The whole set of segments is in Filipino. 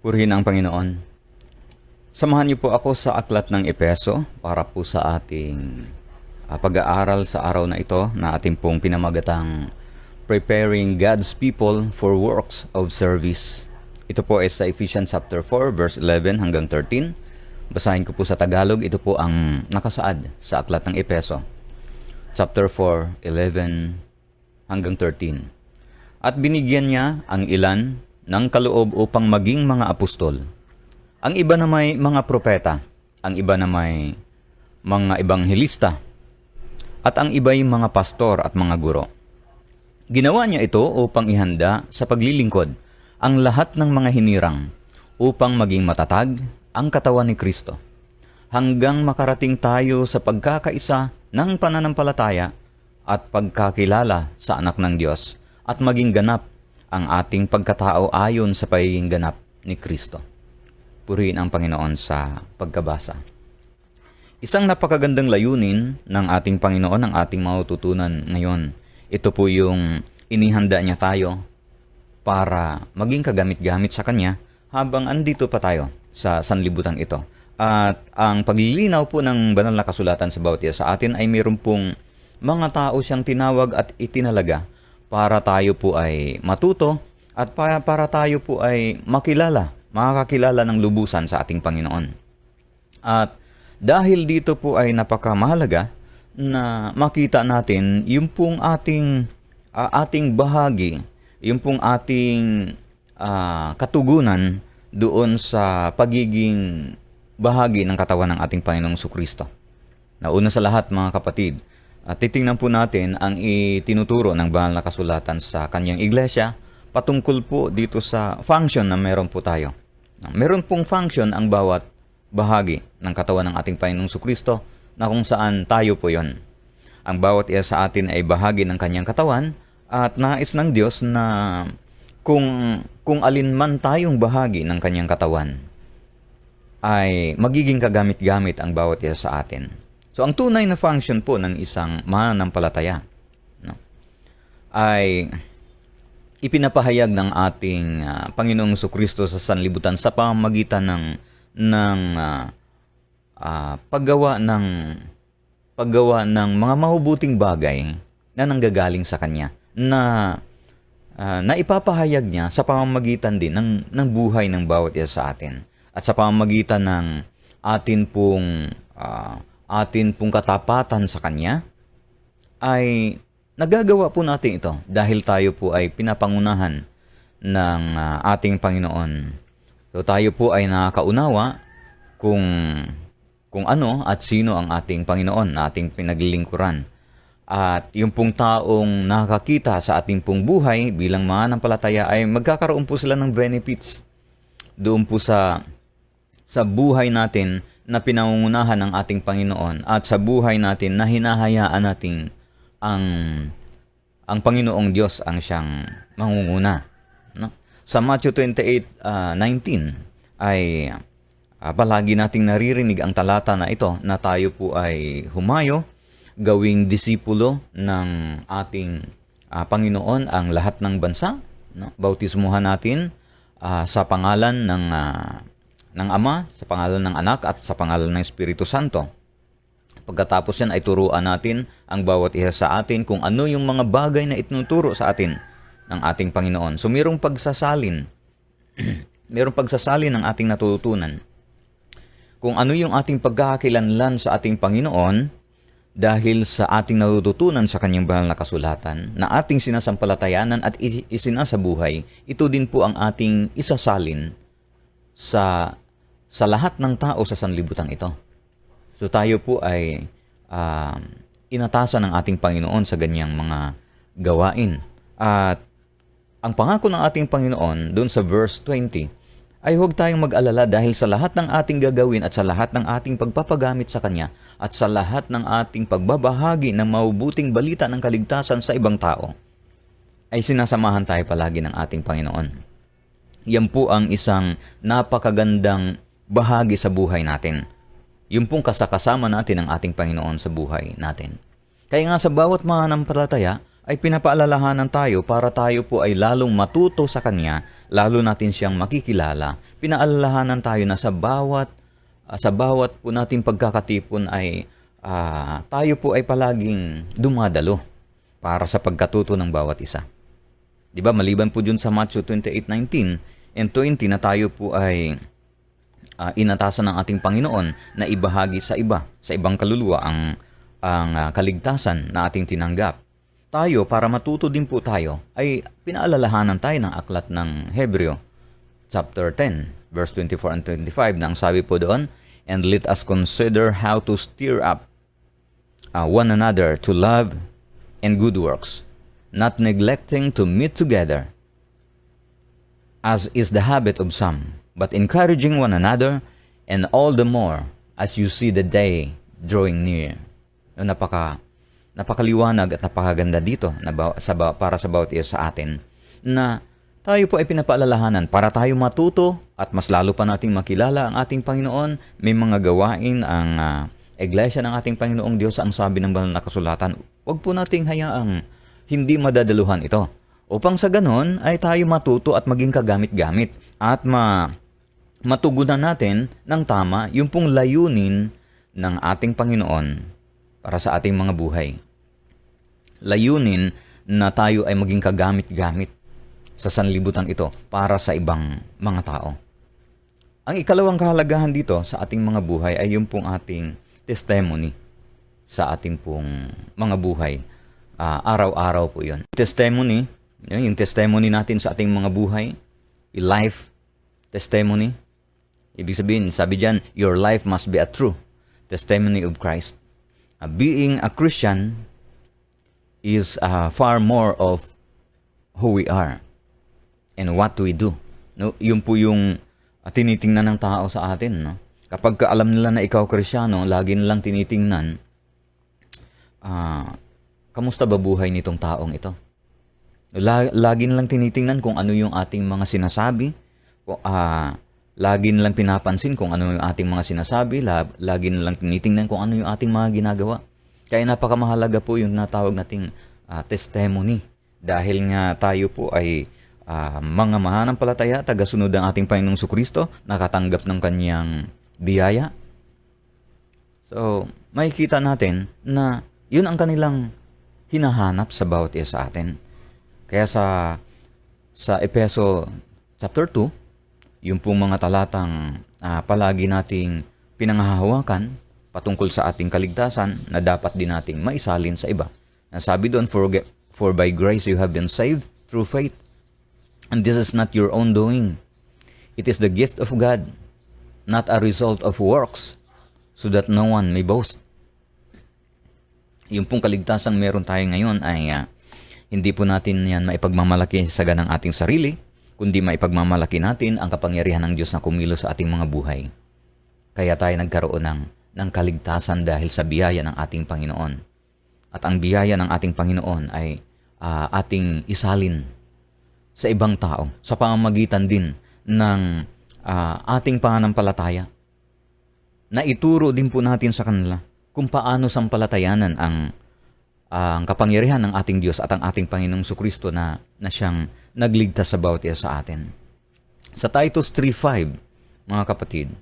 Purihin ang Panginoon. Samahan niyo po ako sa aklat ng Epeso para po sa ating pag-aaral sa araw na ito na ating pong pinamagatang Preparing God's People for Works of Service. Ito po ay sa Ephesians chapter 4 verse 11 hanggang 13. Basahin ko po sa Tagalog. Ito po ang nakasaad sa aklat ng Epeso. Chapter 4, 11 hanggang 13. At binigyan niya ang ilan ng kaloob upang maging mga apostol. Ang iba na may mga propeta, ang iba na may mga ebanghelista, at ang iba'y mga pastor at mga guro. Ginawa niya ito upang ihanda sa paglilingkod ang lahat ng mga hinirang upang maging matatag ang katawan ni Kristo, hanggang makarating tayo sa pagkakaisa ng pananampalataya at pagkakilala sa anak ng Diyos at maging ganap ang ating pagkatao ayon sa pagiging ganap ni Kristo. Purihin ang Panginoon sa pagkabasa. Isang napakagandang layunin ng ating Panginoon ang ating matututunan ngayon. Ito po yung inihanda niya tayo para maging kagamit-gamit sa Kanya habang andito pa tayo sa sanlibutan ito. At ang paglilinaw po ng banal na kasulatan sa bawat isa sa atin ay mayroon pong mga tao siyang tinawag at itinalaga para tayo po ay matuto at para tayo po ay makakakilala ng lubusan sa ating Panginoon. At dahil dito po ay napakamahalaga na makita natin yung pong ating bahagi, yung pong ating katugunan doon sa pagiging bahagi ng katawan ng ating Panginoong Jesucristo. Nauna sa lahat mga kapatid, titingnan po natin ang itinuturo ng banal na kasulatan sa kanyang iglesia patungkol po dito sa function na meron po tayo. Meron pong function ang bawat bahagi ng katawan ng ating Panginoong Jesucristo na kung saan tayo po yon. Ang bawat isa sa atin ay bahagi ng kanyang katawan at nais ng Diyos na kung alin man tayong bahagi ng kanyang katawan ay magiging kagamit-gamit ang bawat isa sa atin. So ang tunay na function po ng isang mananampalataya ay ipinapahayag ng ating Panginoong Jesucristo sa sanlibutan sa pamamagitan ng paggawa ng mga mahubuting bagay na nanggagaling sa Kanya na ipapahayag niya sa pamamagitan din ng buhay ng bawat isa sa atin at sa pamamagitan ng atin pong katapatan sa Kanya ay nagagawa po natin ito dahil tayo po ay pinapangunahan ng ating Panginoon. So tayo po ay nakakaunawa kung ano at sino ang ating Panginoon na ating pinaglilingkuran. At yung pong taong nakakita sa ating pong buhay bilang mananampalataya ay magkakaroon po sila ng benefits doon po sa buhay natin na pinangungunahan ng ating Panginoon at sa buhay natin na hinahayaan natin ang Panginoong Diyos ang siyang mangunguna. No? Sa Matthew 28:19 ay palagi nating naririnig ang talata na ito na tayo po ay humayo, gawing disipulo ng ating Panginoon ang lahat ng bansa. No? Bautismuhan natin sa pangalan ng Ama, sa pangalan ng Anak at sa pangalan ng Espiritu Santo. Pagkatapos yan ay turuan natin ang bawat isa sa atin kung ano yung mga bagay na itinuturo sa atin ng ating Panginoon. So mayroong pagsasalin, mayroong pagsasalin ng ating natututunan. Kung ano yung ating pagkakakilanlan sa ating Panginoon dahil sa ating natututunan sa kanyang banal na kasulatan na ating sinasampalatayanan at isinasabuhay, ito din po ang ating isasalin sa lahat ng tao sa sanlibutan ito. So tayo po ay inatasan ng ating Panginoon sa ganyang mga gawain. At ang pangako ng ating Panginoon doon sa verse 20 ay huwag tayong mag-alala dahil sa lahat ng ating gagawin at sa lahat ng ating pagpapagamit sa Kanya at sa lahat ng ating pagbabahagi ng mabubuting balita ng kaligtasan sa ibang tao ay sinasamahan tayo palagi ng ating Panginoon. Yan po ang isang napakagandang bahagi sa buhay natin. Yung pong kasakasama natin ng ating Panginoon sa buhay natin. Kaya nga sa bawat mananampalataya ay pinapaalalahanan tayo para tayo po ay lalong matuto sa Kanya, lalo natin siyang makikilala. Pinaalalahanan tayo na sa bawat po nating pagkakatipon ay tayo po ay palaging dumadalo para sa pagkatuto ng bawat isa. Di ba, maliban po dun sa Matthew 28:19 and 20 na tayo po ay inatasan ng ating Panginoon na ibahagi sa ibang kaluluwa ang kaligtasan na ating tinanggap. Tayo, para matuto din po tayo, ay pinaalalahanan tayo ng aklat ng Hebreo, chapter 10, verse 24 and 25, na ang sabi po doon, "And let us consider how to stir up one another to love and good works, not neglecting to meet together, as is the habit of some, but encouraging one another, and all the more as you see the day drawing near." Napakaliwanag at napakaganda dito para sa bawat isa sa atin na tayo po ay pinapaalalahanan para tayo matuto at mas lalo pa nating makilala ang ating Panginoon. May mga gawain ang Iglesia ng ating Panginoong Diyos, ang sabi ng banal na kasulatan. Huwag po nating hayaang hindi madadaluhan ito, upang sa ganon ay tayo matuto at maging kagamit-gamit at matugunan natin ng tama yung pong layunin ng ating Panginoon para sa ating mga buhay. Layunin na tayo ay maging kagamit-gamit sa sanlibutan ito para sa ibang mga tao. Ang ikalawang kahalagahan dito sa ating mga buhay ay yung pong ating testimony sa ating pong mga buhay. Araw-araw po yun. Testimony, yung testimony natin sa ating mga buhay, life testimony. Ibig sabihin, sabi dyan, your life must be a true testimony of Christ. Being a Christian is far more of who we are and what we do. No, yun po yung tinitingnan ng tao sa atin. No? Kapag alam nila na ikaw Kristyano, lagi nilang tinitingnan, kamusta ba buhay nitong taong ito? Lagi nilang tinitingnan kung ano yung ating mga sinasabi. Lagi nilang pinapansin kung ano yung ating mga sinasabi. Lagi nilang tinitingnan kung ano yung ating mga ginagawa. Kaya napakamahalaga po yung natawag nating testimony. Dahil nga tayo po ay mga mananampalataya, tagasunod ng ating Panginoong Jesucristo, nakatanggap ng kanyang biyaya. So, makikita natin na yun ang kanilang hinahanap sa bawat isa sa atin. Kaya sa Efeso chapter 2, yung pong mga talatang palagi nating pinanghahawakan patungkol sa ating kaligtasan na dapat din nating maisalin sa iba. Sabi doon, for by grace you have been saved through faith. And this is not your own doing. It is the gift of God, not a result of works, so that no one may boast. Yung pong kaligtasan meron tayo ngayon ay hindi po natin yan maipagmamalaki sa ganang ating sarili, kundi maipagmamalaki natin ang kapangyarihan ng Diyos na kumilos sa ating mga buhay. Kaya tayo nagkaroon ng kaligtasan dahil sa biyaya ng ating Panginoon. At ang biyaya ng ating Panginoon ay ating isalin sa ibang tao sa pamamagitan din ng ating pananampalataya. Na ituro din po natin sa kanila kung paano sampalatayanan ang kapangyarihan ng ating Diyos at ang ating Panginoong Jesucristo na siyang nagligtas sa bawat isa sa atin. Sa Titus 3:5, mga kapatid,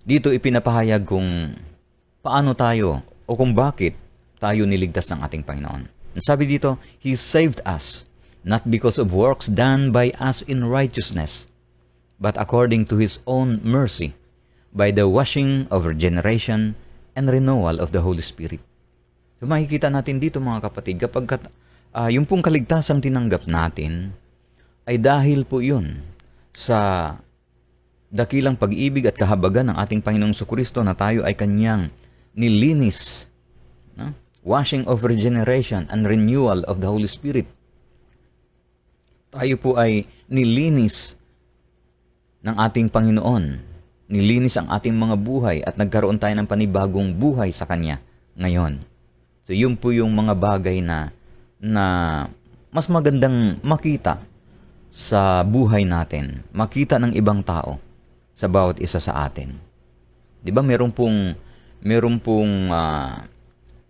dito ipinapahayag kung paano tayo o kung bakit tayo niligtas ng ating Panginoon. Sabi dito, He saved us, not because of works done by us in righteousness, but according to His own mercy, by the washing of regeneration and renewal of the Holy Spirit. So makikita natin dito mga kapatid, kapag yung pong kaligtasang tinanggap natin, ay dahil po yun sa dakilang pag-ibig at kahabagan ng ating Panginoong Jesucristo na tayo ay kanyang nilinis. No? Washing of regeneration and renewal of the Holy Spirit. Tayo po ay nilinis ng ating Panginoon. Nilinis ang ating mga buhay at nagkaroon tayo ng panibagong buhay sa Kanya ngayon. So yun po yung mga bagay na mas magandang makita sa buhay natin. Makita ng ibang tao sa bawat isa sa atin. 'Di ba meron pong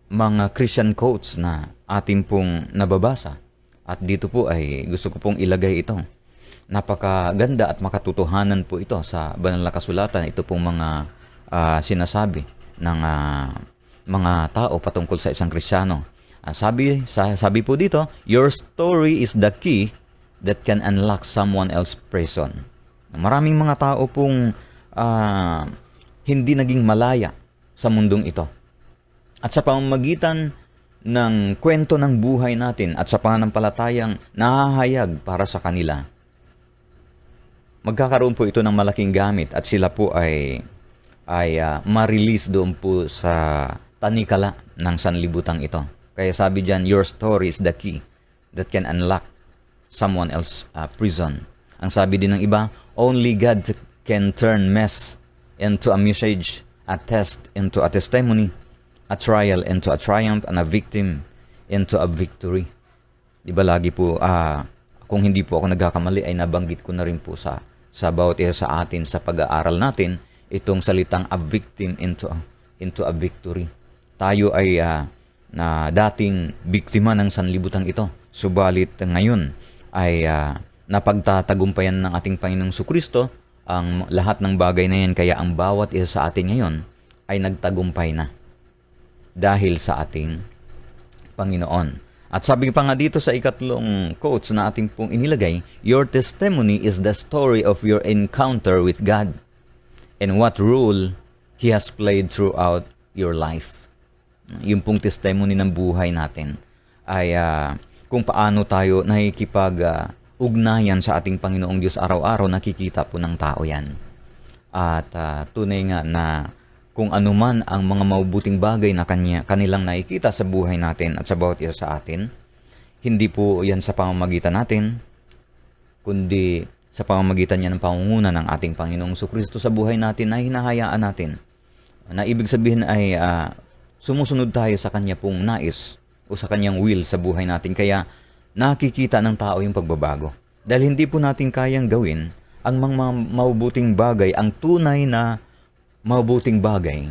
mga Christian quotes na atin pong nababasa. At dito po ay gusto ko pong ilagay ito. Napakaganda at makatotohanan po ito sa banal na kasulatan. Ito pong mga sinasabi ng mga tao patungkol sa isang Kristiyano. Sabi po dito, your story is the key that can unlock someone else's prison. Maraming mga tao pong hindi naging malaya sa mundong ito. At sa pamamagitan ng kwento ng buhay natin at sa pananampalatayang nahahayag para sa kanila, magkakaroon po ito ng malaking gamit at sila po ay ma-release doon po sa tanikala ng sanlibutan ito. Kaya sabi diyan, your story is the key that can unlock someone else's prison. Ang sabi din ng iba, only God can turn mess into a message, a test into a testimony, a trial into a triumph, and a victim into a victory. Di ba lagi po, kung hindi po ako nagkakamali, ay nabanggit ko na rin po sa bawat isa sa atin sa pag-aaral natin, itong salitang a victim into a victory. Tayo ay na dating biktima ng sanlibutan ito. Subalit ngayon ay napagtatagumpayan ng ating Panginoong Jesucristo ang lahat ng bagay na yan. Kaya ang bawat isa sa atin ngayon ay nagtagumpay na dahil sa ating Panginoon. At sabi pa nga dito sa ikatlong quotes na ating pong inilagay, your testimony is the story of your encounter with God and what role He has played throughout your life. Yung pong testimony ng buhay natin ay kung paano tayo nakikipag-ugnayan sa ating Panginoong Diyos araw-araw, nakikita po ng tao yan. At tunay nga na kung anuman ang mga mabubuting bagay na kanilang nakikita sa buhay natin at sa bawat isa sa atin, hindi po yan sa pamamagitan natin, kundi sa pamamagitan niya ng pangunguna ng ating Panginoong Jesucristo sa buhay natin na hinahayaan natin. Na ibig sabihin ay sumusunod tayo sa kanya pong nais o sa kanyang will sa buhay natin. Kaya nakikita ng tao yung pagbabago. Dahil hindi po natin kayang gawin ang mga mabubuting bagay, ang tunay na mabubuting bagay,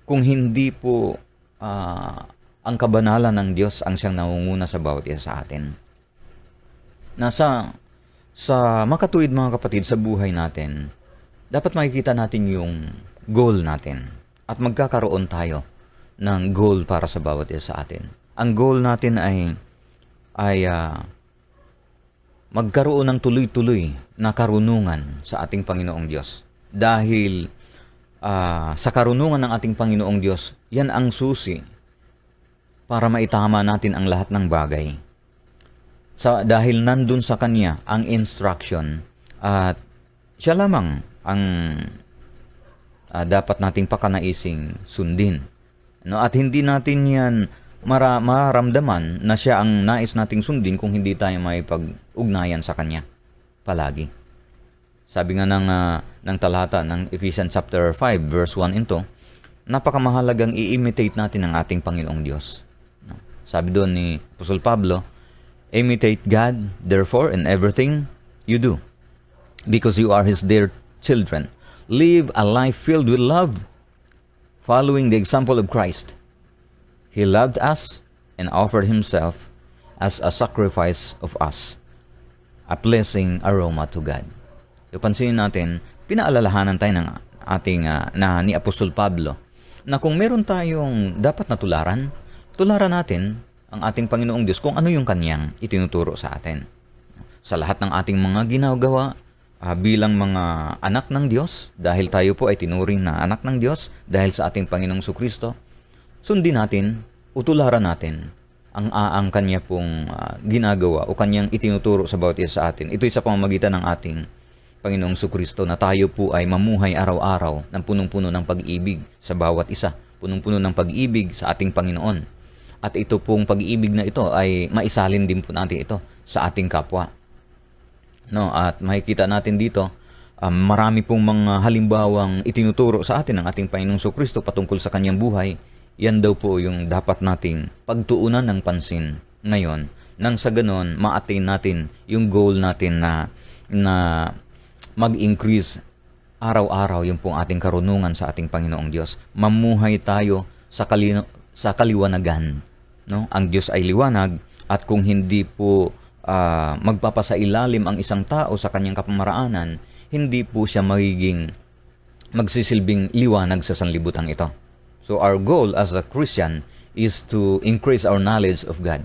kung hindi po ang kabanalan ng Diyos ang siyang nangunguna sa bawat isa sa atin. Sa makatuwid mga kapatid sa buhay natin, dapat makikita natin yung goal natin at magkakaroon tayo ng goal para sa bawat isa sa atin. Ang goal natin ay magkaroon ng tuloy-tuloy na karunungan sa ating Panginoong Diyos. Dahil sa karunungan ng ating Panginoong Diyos, yan ang susi para maitama natin ang lahat ng bagay. Dahil nandun sa Kanya ang instruction at siya lamang ang dapat nating pakanaising sundin. At hindi natin yan maramdaman na siya ang nais nating sundin kung hindi tayo may pag-ugnayan sa Kanya palagi. Sabi nga ng talata ng Ephesians chapter 5 verse 1 into, napakamahalagang i-imitate natin ang ating Panginoong Diyos. Sabi doon ni Apostol Pablo, imitate God, therefore, in everything you do, because you are His dear children. Live a life filled with love, following the example of Christ. He loved us and offered Himself as a sacrifice of us, a pleasing aroma to God. Pansinin natin, pinaalalahanan tayo ng ating ni Apostol Pablo na kung meron tayong dapat na tularan natin ang ating Panginoong Diyos kung ano yung Kanyang itinuturo sa atin. Sa lahat ng ating mga ginagawa bilang mga anak ng Diyos, dahil tayo po ay tinuring na anak ng Diyos dahil sa ating Panginoong Jesucristo, sundin natin, utularan natin ang Kanya pong ginagawa o Kanyang itinuturo sa bawat isa sa atin. Ito'y sa pamamagitan ng ating Panginoong Jesucristo na tayo po ay mamuhay araw-araw ng punong-puno ng pag-ibig sa bawat isa, punong-puno ng pag-ibig sa ating Panginoon. At ito pong pag-ibig na ito ay maisalin din po natin ito sa ating kapwa. At makikita natin dito, marami pong mga halimbawang itinuturo sa atin ng ating Panginoong Jesucristo patungkol sa Kanyang buhay. Yan daw po yung dapat nating pagtuunan ng pansin ngayon nang sa ganon ma-attain natin yung goal natin na mag-increase araw-araw yung pong ating karunungan sa ating Panginoong Diyos. Mamuhay tayo sa kaliwanagan no? Ang Diyos ay liwanag, at kung hindi po magpapasailalim ang isang tao sa kanyang kapamaraanan, hindi po siya magsisilbing liwanag sa sanlibutan ito. So our goal as a Christian is to increase our knowledge of God.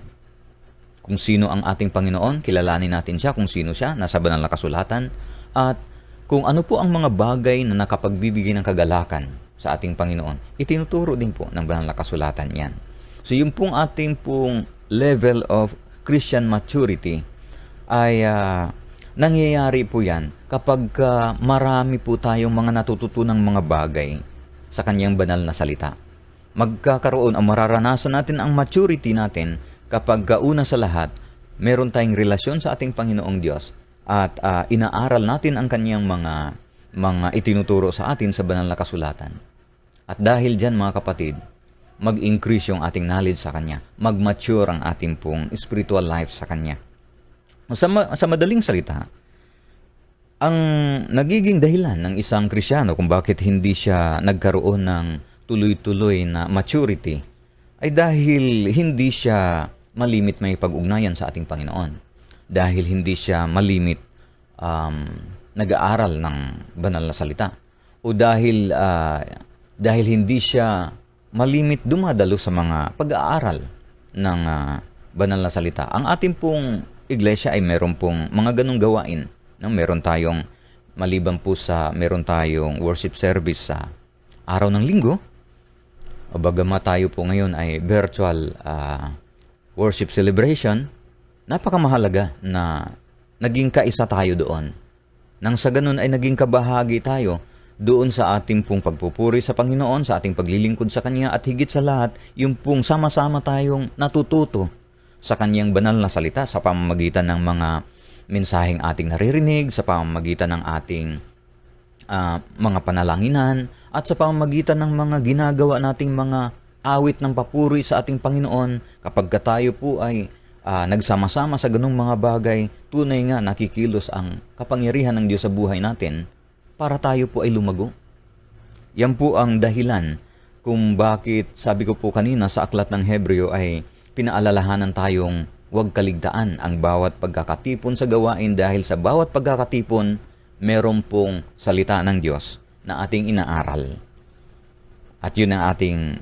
Kung sino ang ating Panginoon, kilalanin natin siya kung sino siya, nasa banal na kasulatan, at kung ano po ang mga bagay na nakapagbibigay ng kagalakan sa ating Panginoon, itinuturo din po ng banal na kasulatan yan. So yung pong ating pong level of Christian maturity ay nangyayari po yan kapag marami po tayong mga natututunang mga bagay sa kanyang banal na salita. Magkakaroon o mararanasan natin ang maturity natin kapag una sa lahat, meron tayong relasyon sa ating Panginoong Diyos at inaaral natin ang kanyang mga itinuturo sa atin sa banal na kasulatan. At dahil dyan mga kapatid, mag-increase yung ating knowledge sa Kanya, mag-mature ang ating pong spiritual life sa Kanya. Sa madaling salita, ang nagiging dahilan ng isang Krisyano kung bakit hindi siya nagkaroon ng tuloy-tuloy na maturity ay dahil hindi siya malimit may pag-ugnayan sa ating Panginoon. Dahil hindi siya malimit nag-aaral ng banal na salita. O dahil hindi siya malimit dumadalo sa mga pag-aaral ng banal na salita. Ang ating pong iglesia ay meron pong mga ganong gawain. No? Meron tayong, maliban po sa meron tayong worship service sa araw ng linggo, o bagamat tayo po ngayon ay virtual worship celebration, napakamahalaga na naging kaisa tayo doon. Nang sa ganun ay naging kabahagi tayo doon sa ating pong pagpupuri sa Panginoon, sa ating paglilingkod sa Kanya, at higit sa lahat, yung pong sama-sama tayong natututo sa Kanyang banal na salita sa pamamagitan ng mga mensaheng ating naririnig, sa pamamagitan ng ating mga panalanginan, at sa pamamagitan ng mga ginagawa nating mga awit ng papuri sa ating Panginoon. Kapag tayo po ay nagsama-sama sa ganung mga bagay, tunay nga nakikilos ang kapangyarihan ng Diyos sa buhay natin para tayo po ay lumago. Yan po ang dahilan kung bakit, sabi ko po kanina sa aklat ng Hebreo, ay pinaalalahanan tayong huwag kaligtaan ang bawat pagkakatipon sa gawain, dahil sa bawat pagkakatipon, meron pong salita ng Diyos na ating inaaral. At yun ang ating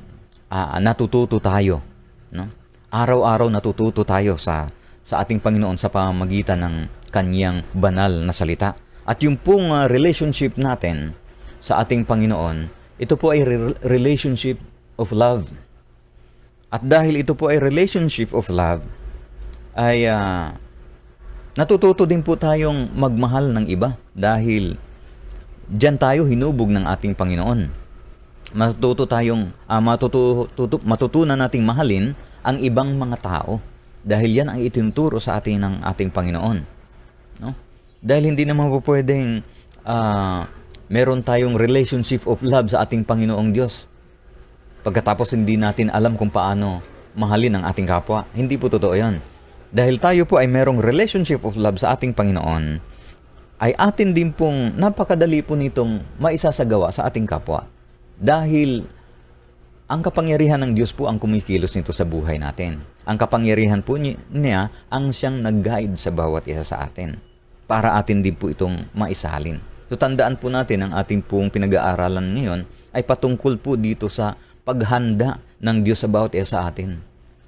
natututo tayo. No? Araw-araw natututo tayo sa ating Panginoon sa pamamagitan ng Kanyang banal na salita. At yung pong relationship natin sa ating Panginoon, ito po ay relationship of love. At dahil ito po ay relationship of love, ay natututo din po tayong magmahal ng iba. Dahil diyan tayo hinubog ng ating Panginoon. Matutunan nating mahalin ang ibang mga tao. Dahil yan ang itinuturo sa atin ng ating Panginoon. No? Dahil hindi naman po pwedeng meron tayong relationship of love sa ating Panginoong Diyos pagkatapos hindi natin alam kung paano mahalin ang ating kapwa. Hindi po totoo yan. Dahil tayo po ay merong relationship of love sa ating Panginoon, ay atin din pong napakadali po nitong maisasagawa sa ating kapwa. Dahil ang kapangyarihan ng Diyos po ang kumikilos nito sa buhay natin. Ang kapangyarihan po niya ang siyang nag-guide sa bawat isa sa atin, para atin din po itong maisalin. So tandaan po natin, ang ating pong pinag-aaralan ngayon ay patungkol po dito sa paghanda ng Diyos sa bawat isa sa atin,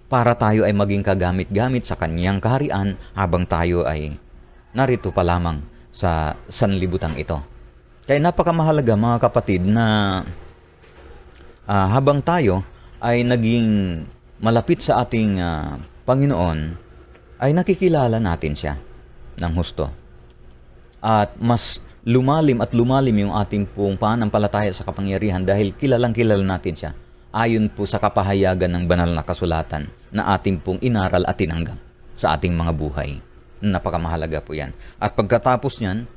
para tayo ay maging kagamit-gamit sa Kanyang kaharian habang tayo ay narito pa lamang sa sanlibutan ito. Kaya napakamahalaga mga kapatid na habang tayo ay naging malapit sa ating Panginoon, ay nakikilala natin siya ng husto. At mas lumalim at lumalim yung ating pong pananampalataya sa kapangyarihan dahil kilalang kilala natin siya ayon po sa kapahayagan ng banal na kasulatan na ating pong inaral at tinanggap sa ating mga buhay. Napakamahalaga po yan. At pagkatapos niyan,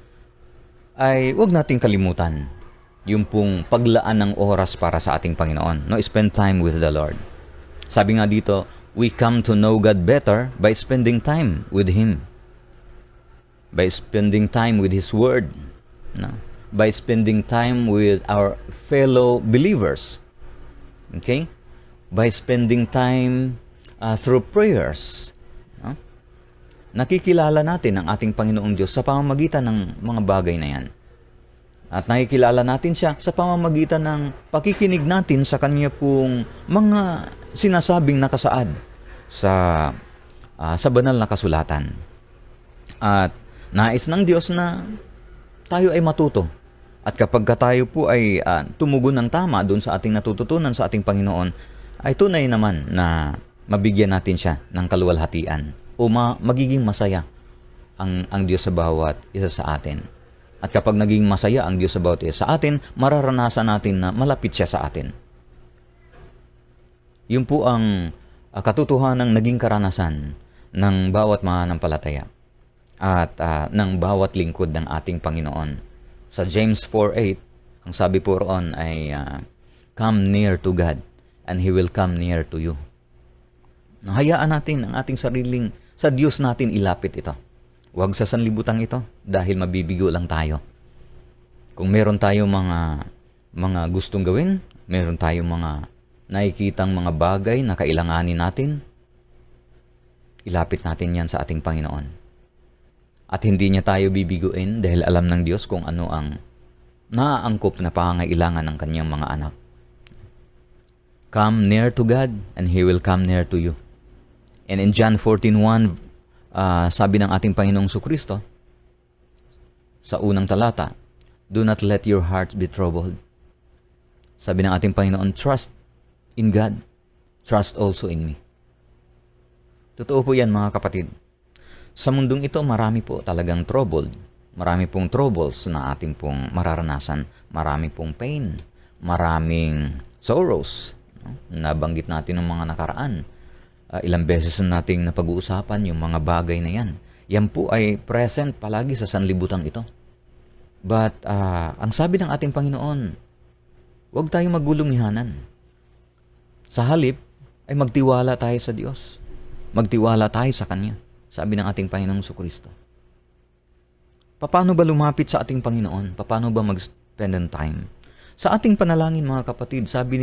ay huwag nating kalimutan yung pong paglaan ng oras para sa ating Panginoon. No, spend time with the Lord. Sabi nga dito, we come to know God better by spending time with Him. By spending time with His Word. No? By spending time with our fellow believers. Okay? By spending time through prayers. No? Nakikilala natin ang ating Panginoong Diyos sa pamamagitan ng mga bagay na yan. At nakikilala natin siya sa pamamagitan ng pakikinig natin sa kanya pong mga sinasabing nakasaad sa banal na kasulatan. At nais ng Diyos na tayo ay matuto. At kapag tayo po ay tumugon ng tama doon sa ating natututunan sa ating Panginoon, ay tunay naman na mabigyan natin siya ng kaluwalhatian o magiging masaya ang Diyos sa bawat isa sa atin. At kapag naging masaya ang Diyos sa bawat isa sa atin, mararanasan natin na malapit siya sa atin. Yun po ang katotohanan ng naging karanasan ng bawat mananampalataya at ng bawat lingkod ng ating Panginoon. Sa James 4:8, ang sabi po roon ay, come near to God and He will come near to you. Hayaan natin ang ating sariling, sa Diyos natin ilapit ito. Huwag sa sanlibutan ito dahil mabibigo lang tayo. Kung meron tayong mga gustong gawin, meron tayong mga nakikitang mga bagay na kailanganin natin, ilapit natin yan sa ating Panginoon. At hindi niya tayo bibiguin dahil alam ng Diyos kung ano ang naaangkop na pangangailangan ng kanyang mga anak. Come near to God and He will come near to you. And in John 14:1, sabi ng ating Panginoong Jesucristo sa unang talata, do not let your hearts be troubled. Sabi ng ating Panginoon, trust in God, trust also in me. Totoo po yan, mga kapatid. Sa mundong ito, marami po talagang troubled. Marami pong troubles na ating pong mararanasan. Marami pong pain. Maraming sorrows. No? Nabanggit natin ng mga nakaraan. Ilang beses na nating napag-uusapan yung mga bagay na yan. Yan po ay present palagi sa sanlibutan ito. But ang sabi ng ating Panginoon, huwag tayong magulungihanan. Sa halip ay magtiwala tayo sa Diyos. Magtiwala tayo sa Kanya. Sabi ng ating Panginoong Jesucristo. Paano ba lumapit sa ating Panginoon? Paano ba mag-spend ng time? Sa ating panalangin, mga kapatid, sabi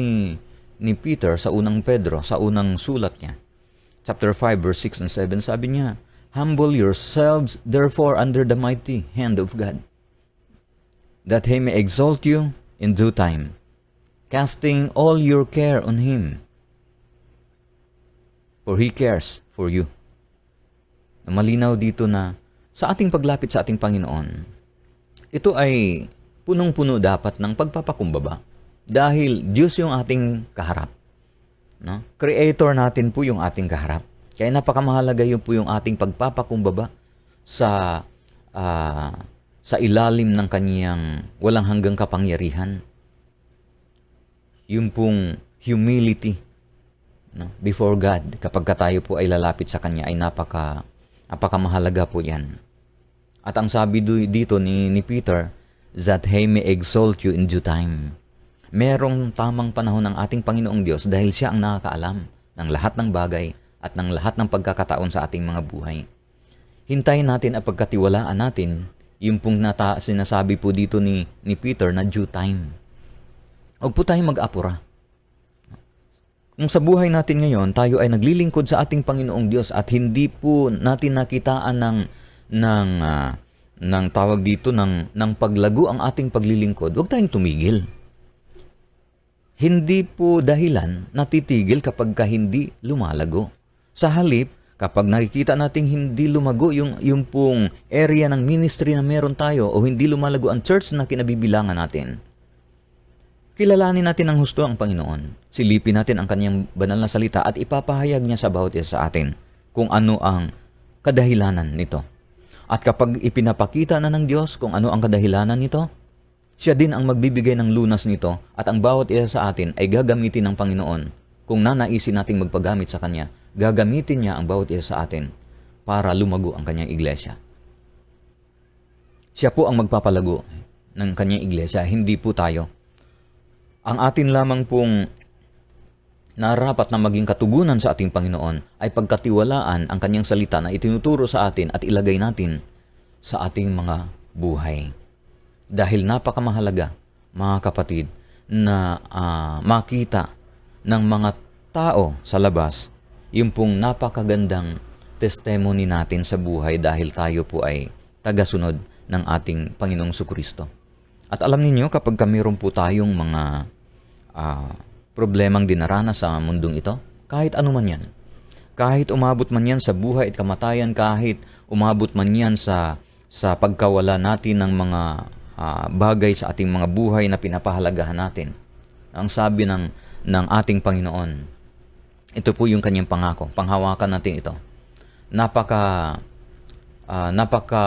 ni Peter sa unang Pedro, sa unang sulat niya, chapter 5, verse 6 and 7, sabi niya, humble yourselves, therefore, under the mighty hand of God, that He may exalt you in due time, casting all your care on Him, for He cares for you. Malinaw dito na sa ating paglapit sa ating Panginoon, ito ay punong-puno dapat ng pagpapakumbaba dahil Diyos yung ating kaharap. No? Creator natin po yung ating kaharap. Kaya napakamahalaga yun po yung ating pagpapakumbaba sa ilalim ng Kanyang walang hanggang kapangyarihan. Yung pong humility, no? Before God, kapag tayo po ay lalapit sa Kanya, ay napakamahalaga po yan. At ang sabi dito ni Peter, that He may exalt you in due time. Merong tamang panahon ng ating Panginoong Diyos dahil Siya ang nakakaalam ng lahat ng bagay at ng lahat ng pagkakataon sa ating mga buhay. Hintayin natin at pagkatiwalaan natin yung pong sinasabi po dito ni Peter na due time. Huwag po tayong mag-apura. Kung sa buhay natin ngayon, tayo ay naglilingkod sa ating Panginoong Diyos at hindi po natin nakitaan ng tawag dito ng paglago ang ating paglilingkod, huwag tayong tumigil. Hindi po dahilan natitigil kapag hindi lumalago. Sa halip, kapag nakikita nating hindi lumago yung pong area ng ministry na meron tayo o hindi lumalago ang church na kinabibilangan natin, kilalanin natin ng husto ang Panginoon. Silipin natin ang Kanyang banal na salita at ipapahayag niya sa bawat isa sa atin kung ano ang kadahilanan nito. At kapag ipinapakita na ng Diyos kung ano ang kadahilanan nito, Siya din ang magbibigay ng lunas nito at ang bawat isa sa atin ay gagamitin ng Panginoon. Kung nanaisin nating magpagamit sa Kanya, gagamitin niya ang bawat isa sa atin para lumago ang Kanyang iglesia. Siya po ang magpapalago ng Kanyang iglesia, hindi po tayo. Ang atin lamang pong narapat na maging katugunan sa ating Panginoon ay pagkatiwalaan ang Kanyang salita na itinuturo sa atin at ilagay natin sa ating mga buhay. Dahil napakamahalaga, mga kapatid, na makita ng mga tao sa labas yung pong napakagandang testimony natin sa buhay dahil tayo po ay tagasunod ng ating Panginoong Jesucristo. At alam niyo kapag mayroon po tayong mga problemang dinaranas sa mundong ito, kahit ano man yan, kahit umabot man yan sa buhay at kamatayan, kahit umabot man yan sa pagkawala natin ng mga bagay sa ating mga buhay na pinapahalagahan natin, ang sabi ng ating Panginoon, ito po yung kanyang pangako. Panghawakan natin ito. Napaka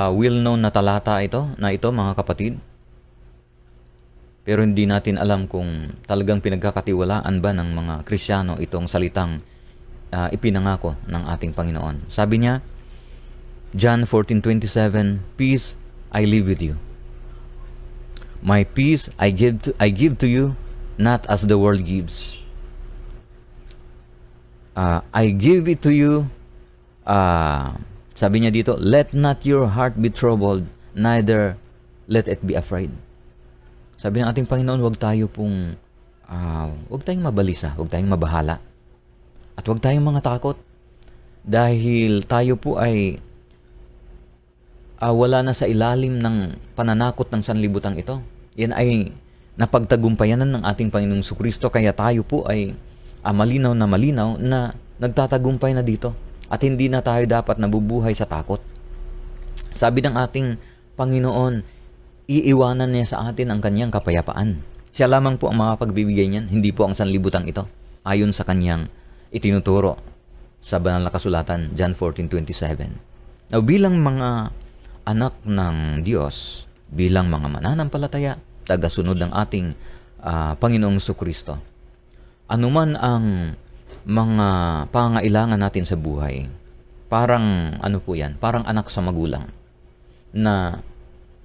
well-known na talata ito, mga kapatid. Pero hindi natin alam kung talagang pinagkakatiwalaan ba ng mga Kristiyano itong salitang ipinangako ng ating Panginoon. Sabi niya, John 14:27, "Peace I leave with you. My peace I give to you, not as the world gives. I give it to you." Sabi niya dito, "Let not your heart be troubled, neither let it be afraid." Sabi ng ating Panginoon, huwag tayong mabalisa, huwag tayong mabahala. At huwag tayong mga takot. Dahil tayo po ay wala na sa ilalim ng pananakot ng sanlibutan ito. Yan ay napagtagumpayanan ng ating Panginoong Jesucristo, kaya tayo po ay malinaw na nagtatagumpay na dito. At hindi na tayo dapat nabubuhay sa takot. Sabi ng ating Panginoon, iiwanan niya sa atin ang kanyang kapayapaan. Siya lamang po ang makapagbibigay niyan, hindi po ang sanlibutan ito, ayon sa kanyang itinuturo sa banal na kasulatan, John 14:27. Now, bilang mga anak ng Diyos, bilang mga mananampalataya, tagasunod ng ating Panginoong Jesucristo, anuman ang mga pangailangan natin sa buhay, parang parang anak sa magulang, na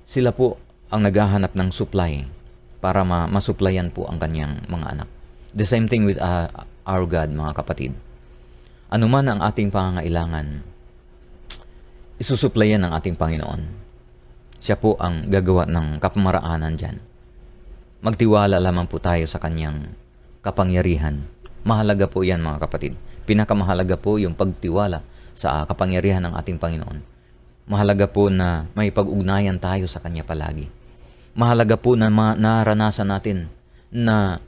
sila po ang naghahanap ng supply para masuplayan po ang kanyang mga anak. The same thing with our God, mga kapatid. Ano man ang ating pangangailangan, isusuplayan ng ating Panginoon. Siya po ang gagawa ng kapamaraanan dyan. Magtiwala lamang po tayo sa kanyang kapangyarihan. Mahalaga po yan, mga kapatid. Pinakamahalaga po yung pagtiwala sa kapangyarihan ng ating Panginoon. Mahalaga po na may pag-ugnayan tayo sa Kanya palagi. Mahalaga po na naranasan natin na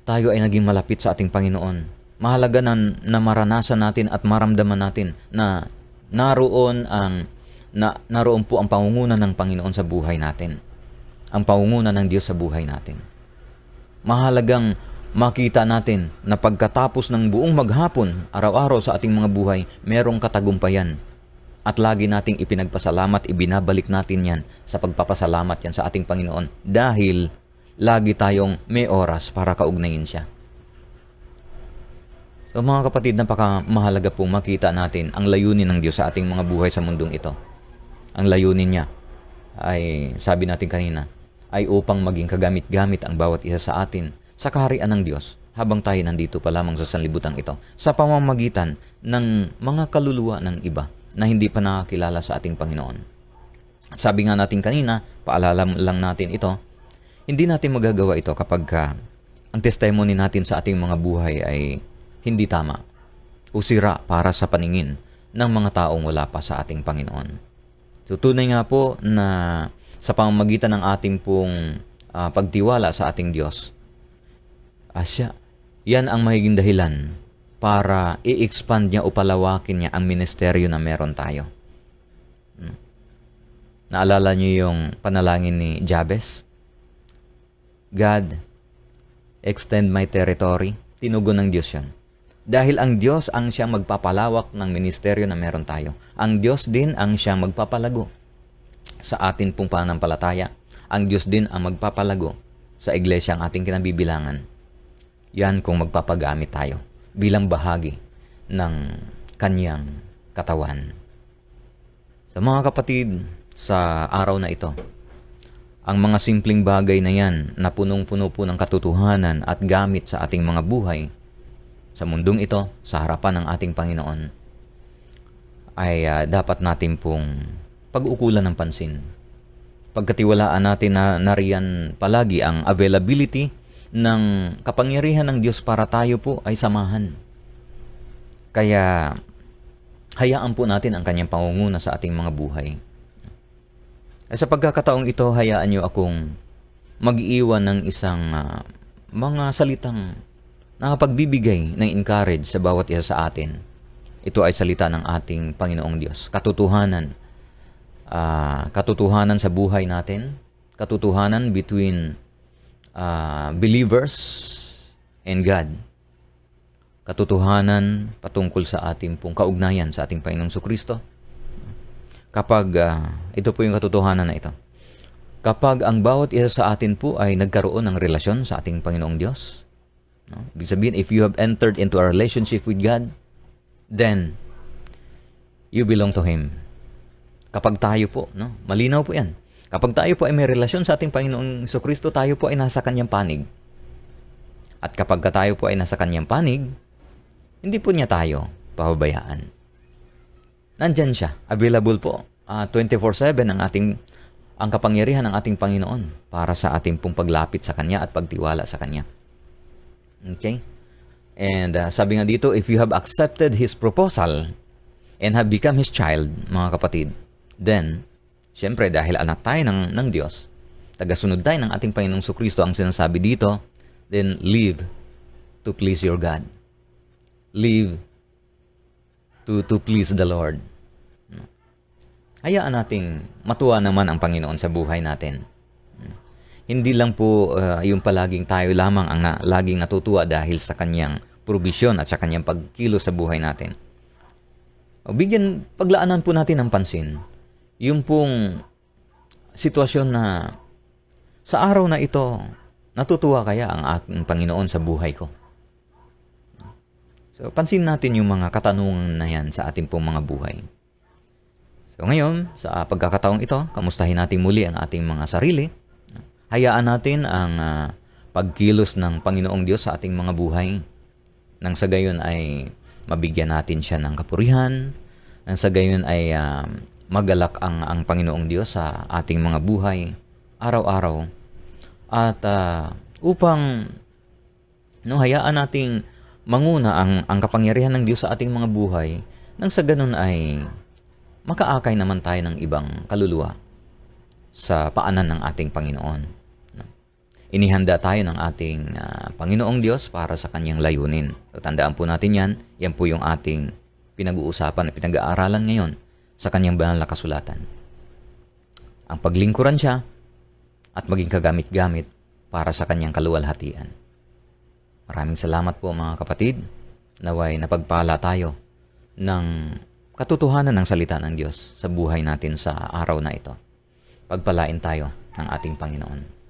tayo ay naging malapit sa ating Panginoon. Mahalaga na maranasan natin at maramdaman natin na naroon po ang pangunguna ng Panginoon sa buhay natin. Ang pangunguna ng Diyos sa buhay natin. Mahalagang makita natin na pagkatapos ng buong maghapon, araw-araw sa ating mga buhay, merong katagumpayan. At lagi nating ipinagpasalamat, ibinabalik natin yan sa pagpapasalamat yan sa ating Panginoon. Dahil lagi tayong may oras para kaugnayin siya. So mga kapatid, napakamahalaga po makita natin ang layunin ng Diyos sa ating mga buhay sa mundong ito. Ang layunin niya ay, sabi natin kanina, ay upang maging kagamit-gamit ang bawat isa sa atin sa kaharian ng Diyos habang tayo nandito pa lamang sa sanlibutan ito sa pamamagitan ng mga kaluluwa ng iba na hindi pa nakakilala sa ating Panginoon. Sabi nga natin kanina, paalala lang natin ito, hindi natin magagawa ito kapag ang testimony natin sa ating mga buhay ay hindi tama o sira para sa paningin ng mga taong wala pa sa ating Panginoon. Tutunay nga po na sa pamamagitan ng ating pong pagtiwala sa ating Diyos, yan ang magiging dahilan para i-expand niya o palawakin niya ang ministeryo na meron tayo. Naalala niyo yung panalangin ni Jabez? God, extend my territory. Tinugon ng Diyos yan. Dahil ang Diyos ang siyang magpapalawak ng ministeryo na meron tayo. Ang Diyos din ang siyang magpapalago sa atin pong pananampalataya. Ang Diyos din ang magpapalago sa iglesia ang ating kinabibilangan. Yan kung magpapagamit tayo bilang bahagi ng kanyang katawan. Sa mga kapatid, sa araw na ito, ang mga simpleng bagay na yan na punong-puno po ng katotohanan at gamit sa ating mga buhay sa mundong ito, sa harapan ng ating Panginoon, ay dapat natin pong pag-ukulan ng pansin. Pagkatiwalaan natin na nariyan palagi ang availability ng kapangyarihan ng Diyos para tayo po ay samahan. Kaya hayaan po natin ang kanyang pangunguna sa ating mga buhay. Sa pagkakataong ito, hayaan niyo akong mag-iwan ng isang mga salitang nakapagbibigay ng encourage sa bawat isa sa atin. Ito ay salita ng ating Panginoong Diyos. Katotohanan. Katotohanan sa buhay natin. Katotohanan between believers and God. Katotohanan patungkol sa ating pong kaugnayan sa ating Panginoong Kristo. Kapag ito po yung katotohanan na ito. Kapag ang bawat isa sa atin po ay nagkaroon ng relasyon sa ating Panginoong Diyos, no? Ibig sabihin, if you have entered into a relationship with God, then you belong to Him. Kapag tayo po, no? Malinaw po yan. Kapag tayo po ay may relasyon sa ating Panginoong Kristo, tayo po ay nasa Kanyang panig. At kapag tayo po ay nasa Kanyang panig, hindi po niya tayo pababayaan. Nandyan siya, available po. 24/7 ang kapangyarihan ng ating Panginoon para sa ating pong paglapit sa Kanya at pagtiwala sa Kanya. Okay? And sabi nga dito, if you have accepted His proposal and have become His child, mga kapatid, then, siyempre dahil anak tayo ng Diyos, tagasunod tayo ng ating Panginoong Kristo, ang sinasabi dito, then live to please your God. Live to please the Lord. Hayaan nating matuwa naman ang Panginoon sa buhay natin. Hindi lang po yung palaging tayo lamang ang laging natutuwa dahil sa Kanyang provision at sa Kanyang pagkilos sa buhay natin. Paglaanan po natin ng pansin yung pong sitwasyon na sa araw na ito, natutuwa kaya ang aking Panginoon sa buhay ko? So, pansin natin yung mga katanungan na yan sa ating pong mga buhay. So, ngayon, sa pagkakataong ito, kamustahin natin muli ang ating mga sarili. Hayaan natin ang pagkilos ng Panginoong Diyos sa ating mga buhay. Nang sa gayon ay mabigyan natin siya ng kapurihan. Nang sa gayon ay magalak ang Panginoong Diyos sa ating mga buhay araw-araw. At upang hayaan nating manguna ang kapangyarihan ng Diyos sa ating mga buhay, nang sa ganon ay makaakay naman tayo ng ibang kaluluwa sa paanan ng ating Panginoon. Inihanda tayo ng ating Panginoong Diyos para sa Kanyang layunin. So, tandaan po natin yan. Yan po yung ating pinag-uusapan at pinag-aaralan ngayon sa Kanyang banal na kasulatan. Ang paglingkuran siya at maging kagamit-gamit para sa Kanyang kaluwalhatian. Maraming salamat po mga kapatid. Naway napagpala tayo ng katotohanan ng salita ng Diyos sa buhay natin sa araw na ito. Pagpalain tayo ng ating Panginoon.